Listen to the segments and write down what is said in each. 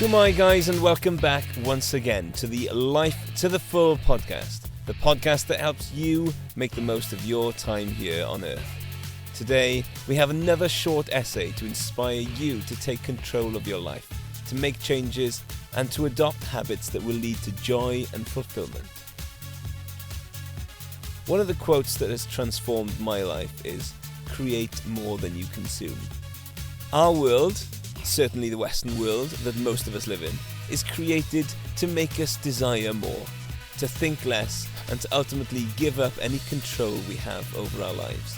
Kumai guys, and welcome back once again to the Life to the Full podcast, the podcast that helps you make the most of your time here on Earth. Today, we have another short essay to inspire you to take control of your life, to make changes, and to adopt habits that will lead to joy and fulfillment. One of the quotes that has transformed my life is, "Create more than you consume." Our world, certainly the Western world that most of us live in, is created to make us desire more, to think less, and to ultimately give up any control we have over our lives.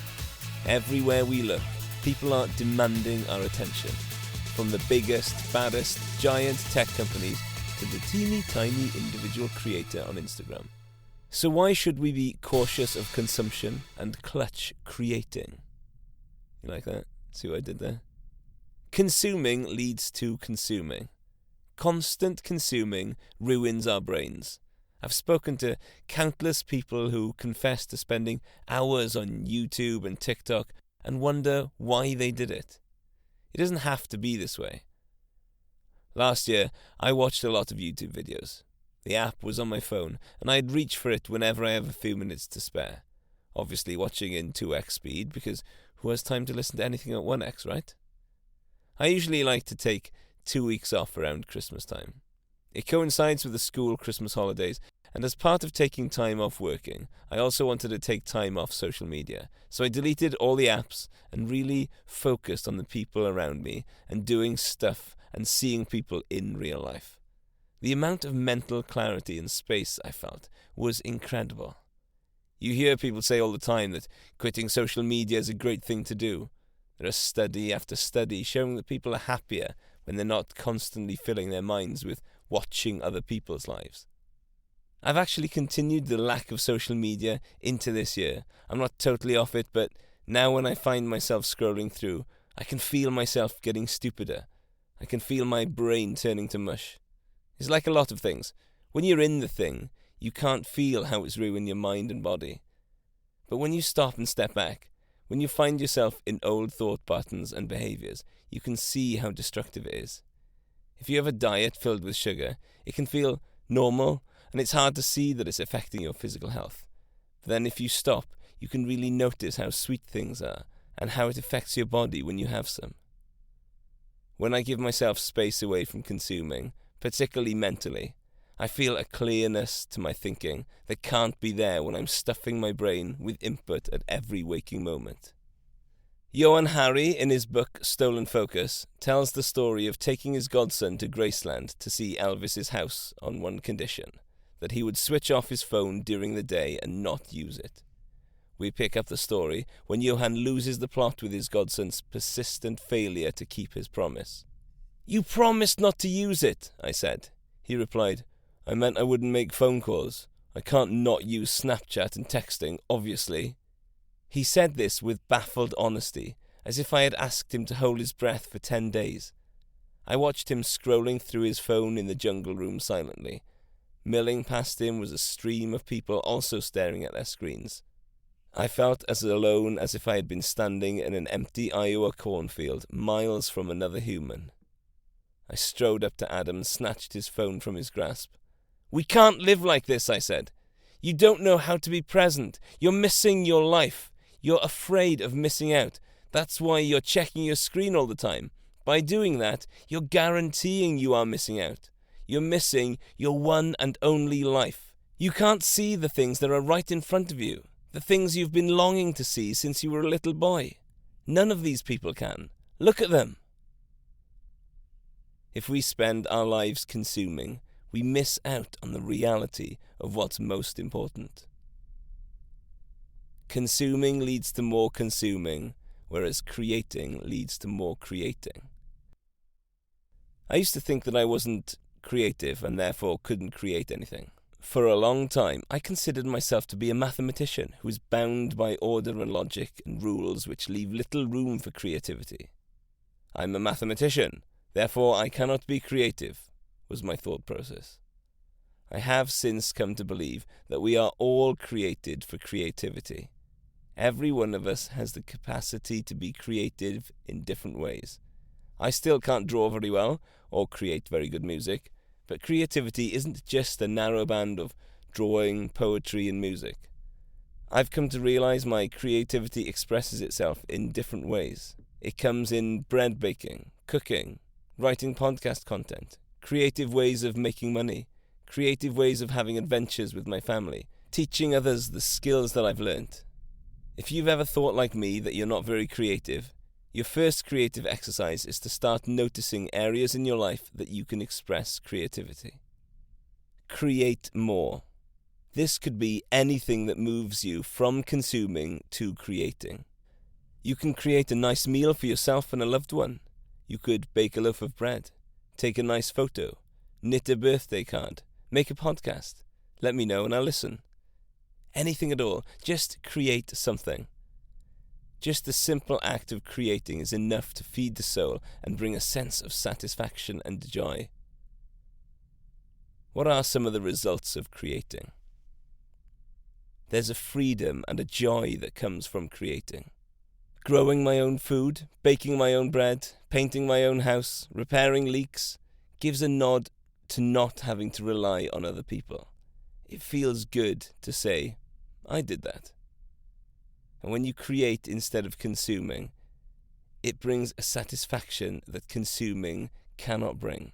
Everywhere we look, people are demanding our attention, from the biggest, baddest, giant tech companies to the teeny tiny individual creator on Instagram. So why should we be cautious of consumption and clutch creating? You like that? See what I did there? Consuming leads to consuming. Constant consuming ruins our brains. I've spoken to countless people who confess to spending hours on YouTube and TikTok and wonder why they did it. It doesn't have to be this way. Last year, I watched a lot of YouTube videos. The app was on my phone, and I'd reach for it whenever I have a few minutes to spare. Obviously watching in 2x speed, because who has time to listen to anything at 1x, right? I usually like to take 2 weeks off around Christmas time. It coincides with the school Christmas holidays, and as part of taking time off working, I also wanted to take time off social media. So I deleted all the apps and really focused on the people around me and doing stuff and seeing people in real life. The amount of mental clarity and space I felt was incredible. You hear people say all the time that quitting social media is a great thing to do. There is study after study showing that people are happier when they're not constantly filling their minds with watching other people's lives. I've actually continued the lack of social media into this year. I'm not totally off it, but now when I find myself scrolling through, I can feel myself getting stupider. I can feel my brain turning to mush. It's like a lot of things. When you're in the thing, you can't feel how it's ruined your mind and body. But when you stop and step back, when you find yourself in old thought patterns and behaviors, you can see how destructive it is. If you have a diet filled with sugar, it can feel normal, and it's hard to see that it's affecting your physical health. But then if you stop, you can really notice how sweet things are, and how it affects your body when you have some. When I give myself space away from consuming, particularly mentally, I feel a clearness to my thinking that can't be there when I'm stuffing my brain with input at every waking moment. Johan Hari, in his book Stolen Focus, tells the story of taking his godson to Graceland to see Elvis's house on one condition, that he would switch off his phone during the day and not use it. We pick up the story when Johan loses the plot with his godson's persistent failure to keep his promise. "You promised not to use it," I said. He replied, "I meant I wouldn't make phone calls. I can't not use Snapchat and texting, obviously." He said this with baffled honesty, as if I had asked him to hold his breath for 10 days. I watched him scrolling through his phone in the jungle room silently. Milling past him was a stream of people also staring at their screens. I felt as alone as if I had been standing in an empty Iowa cornfield, miles from another human. I strode up to Adam and snatched his phone from his grasp. "We can't live like this," I said. "You don't know how to be present. You're missing your life. You're afraid of missing out. That's why you're checking your screen all the time. By doing that, you're guaranteeing you are missing out. You're missing your one and only life. You can't see the things that are right in front of you, the things you've been longing to see since you were a little boy. None of these people can. Look at them." If we spend our lives consuming, we miss out on the reality of what's most important. Consuming leads to more consuming, whereas creating leads to more creating. I used to think that I wasn't creative and therefore couldn't create anything. For a long time, I considered myself to be a mathematician who is bound by order and logic and rules which leave little room for creativity. "I'm a mathematician, therefore I cannot be creative," was my thought process. I have since come to believe that we are all created for creativity. Every one of us has the capacity to be creative in different ways. I still can't draw very well or create very good music, but creativity isn't just a narrow band of drawing, poetry and music. I've come to realize my creativity expresses itself in different ways. It comes in bread baking, cooking, writing podcast content, creative ways of making money, creative ways of having adventures with my family, teaching others the skills that I've learnt. If you've ever thought like me that you're not very creative, your first creative exercise is to start noticing areas in your life that you can express creativity. Create more. This could be anything that moves you from consuming to creating. You can create a nice meal for yourself and a loved one. You could bake a loaf of bread, take a nice photo, knit a birthday card, make a podcast. Let me know and I'll listen. Anything at all, just create something. Just the simple act of creating is enough to feed the soul and bring a sense of satisfaction and joy. What are some of the results of creating? There's a freedom and a joy that comes from creating. Growing my own food, baking my own bread, painting my own house, repairing leaks, gives a nod to not having to rely on other people. It feels good to say, I did that. And when you create instead of consuming, it brings a satisfaction that consuming cannot bring.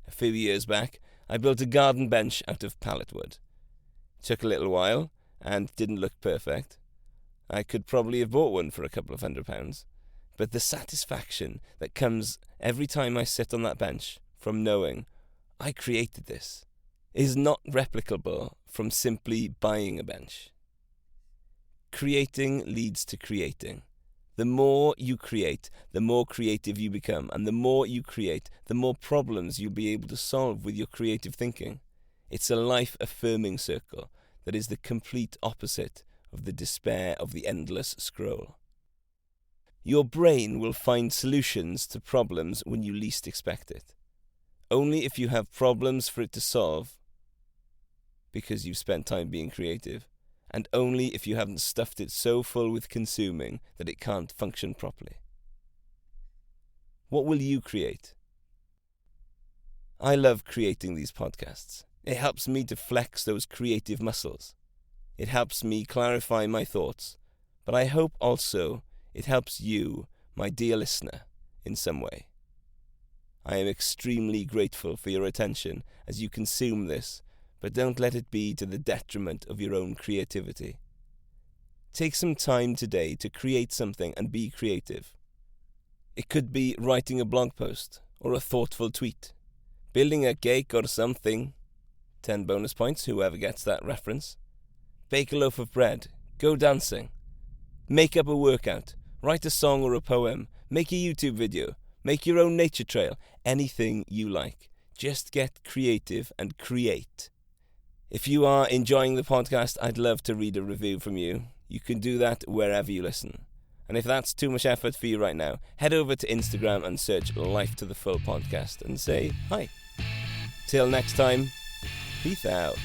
A few years back, I built a garden bench out of pallet wood. Took a little while and didn't look perfect. I could probably have bought one for a couple of £100, but the satisfaction that comes every time I sit on that bench from knowing I created this is not replicable from simply buying a bench. Creating leads to creating. The more you create, the more creative you become, and the more you create, the more problems you'll be able to solve with your creative thinking. It's a life-affirming circle that is the complete opposite of the despair of the endless scroll. Your brain will find solutions to problems when you least expect it. Only if you have problems for it to solve, because you've spent time being creative, and only if you haven't stuffed it so full with consuming that it can't function properly. What will you create? I love creating these podcasts. It helps me to flex those creative muscles. It helps me clarify my thoughts, but I hope also it helps you, my dear listener, in some way. I am extremely grateful for your attention as you consume this, but don't let it be to the detriment of your own creativity. Take some time today to create something and be creative. It could be writing a blog post or a thoughtful tweet, building a cake or something. 10 bonus points, whoever gets that reference. Bake a loaf of bread, go dancing, make up a workout, write a song or a poem, make a YouTube video, make your own nature trail, anything you like. Just get creative and create. If you are enjoying the podcast, I'd love to read a review from you. You can do that wherever you listen. And if that's too much effort for you right now, head over to Instagram and search Life to the Full Podcast and say hi. Till next time, peace out.